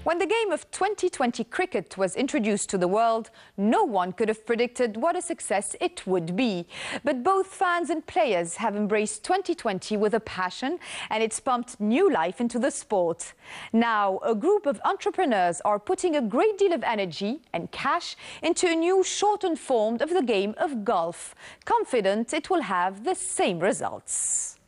When the game of 2020 cricket was introduced to the world, no one could have predicted what a success it would be. But both fans and players have embraced 2020 with a passion, and it's pumped new life into the sport. Now, a group of entrepreneurs are putting a great deal of energy and cash into a new shortened form of the game of golf, confident it will have the same results.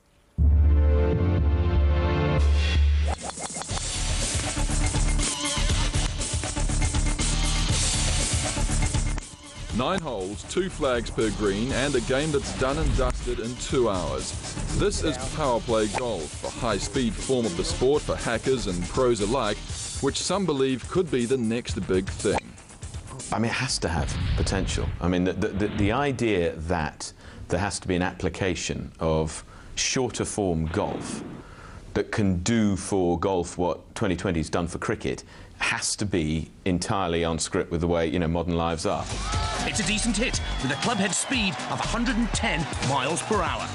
9 holes, 2 flags per green, and a game that's done and dusted in 2 hours. This is PowerPlay Golf, a high-speed form of the sport for hackers and pros alike, which some believe could be the next big thing. I mean, it has to have potential. I mean, the idea that there has to be an application of shorter form golf that can do for golf what 2020 has done for cricket has to be entirely on script with the way, modern lives are. It's a decent hit with a clubhead speed of 110 miles per hour.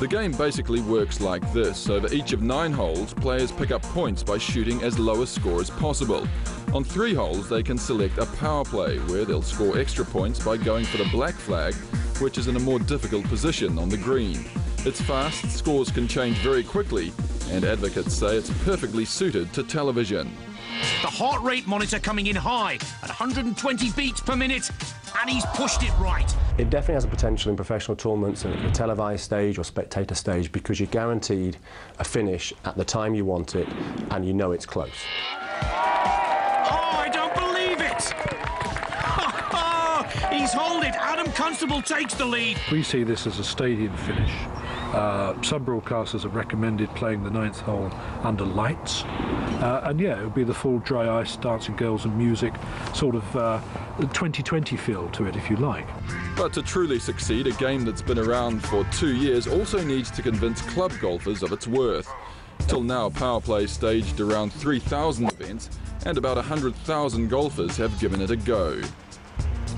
The game basically works like this. Over each of 9 holes, players pick up points by shooting as low a score as possible. On 3 holes, they can select a power play, where they'll score extra points by going for the black flag, which is in a more difficult position on the green. It's fast, scores can change very quickly, and advocates say it's perfectly suited to television. The heart rate monitor coming in high at 120 beats per minute, and he's pushed it right. It definitely has a potential in professional tournaments at the televised stage or spectator stage, because you're guaranteed a finish at the time you want it, and you know it's close. Oh, I don't believe it! He's holed it. Adam Constable takes the lead. We see this as a stadium finish. Some broadcasters have recommended playing the 9th hole under lights, and yeah, it would be the full dry ice, dancing girls and music, sort of 2020 feel to it, if you like. But to truly succeed, a game that's been around for 2 years also needs to convince club golfers of its worth. Till now, PowerPlay staged around 3,000 events, and about 100,000 golfers have given it a go.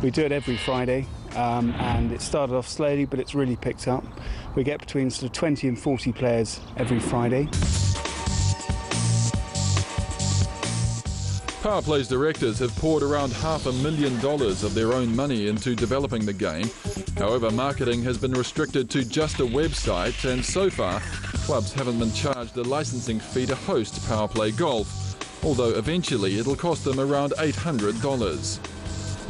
We do it every Friday, and it started off slowly, but it's really picked up. We get between sort of 20 and 40 players every Friday. PowerPlay's directors have poured around $500,000 of their own money into developing the game. However, marketing has been restricted to just a website, and so far, clubs haven't been charged a licensing fee to host PowerPlay Golf, although eventually it'll cost them around $800.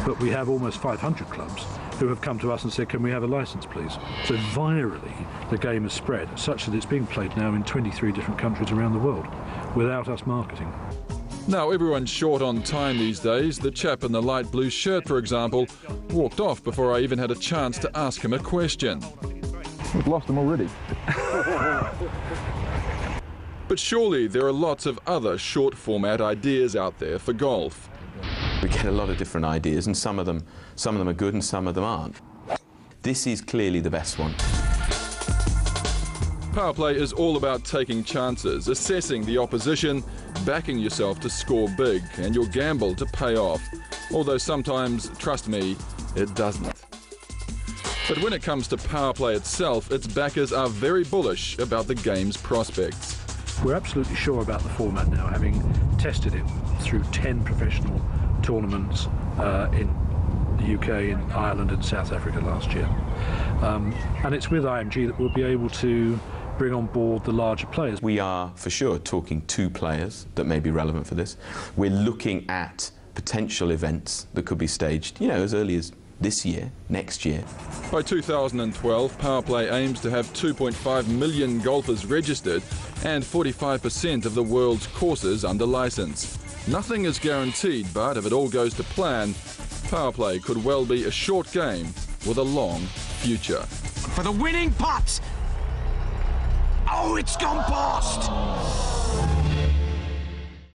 But we have almost 500 clubs who have come to us and said, can we have a license, please? So virally, the game has spread, such that it's being played now in 23 different countries around the world, without us marketing. Now, everyone's short on time these days. The chap in the light blue shirt, for example, walked off before I even had a chance to ask him a question. We've lost him already. But surely there are lots of other short format ideas out there for golf. We get a lot of different ideas, and some of them are good and some of them aren't. This is clearly the best one. PowerPlay is all about taking chances, assessing the opposition, backing yourself to score big, and your gamble to pay off. Although sometimes, trust me, it doesn't. But when it comes to PowerPlay itself, its backers are very bullish about the game's prospects. We're absolutely sure about the format now, having tested it through 10 professional tournaments in the UK, in Ireland and South Africa last year. And it's with IMG that we'll be able to bring on board the larger players. We are, for sure, talking 2 players that may be relevant for this. We're looking at potential events that could be staged, as early as this year, next year. By 2012, PowerPlay aims to have 2.5 million golfers registered and 45% of the world's courses under license. Nothing is guaranteed, but if it all goes to plan, PowerPlay could well be a short game with a long future. For the winning putt! Oh, it's gone past!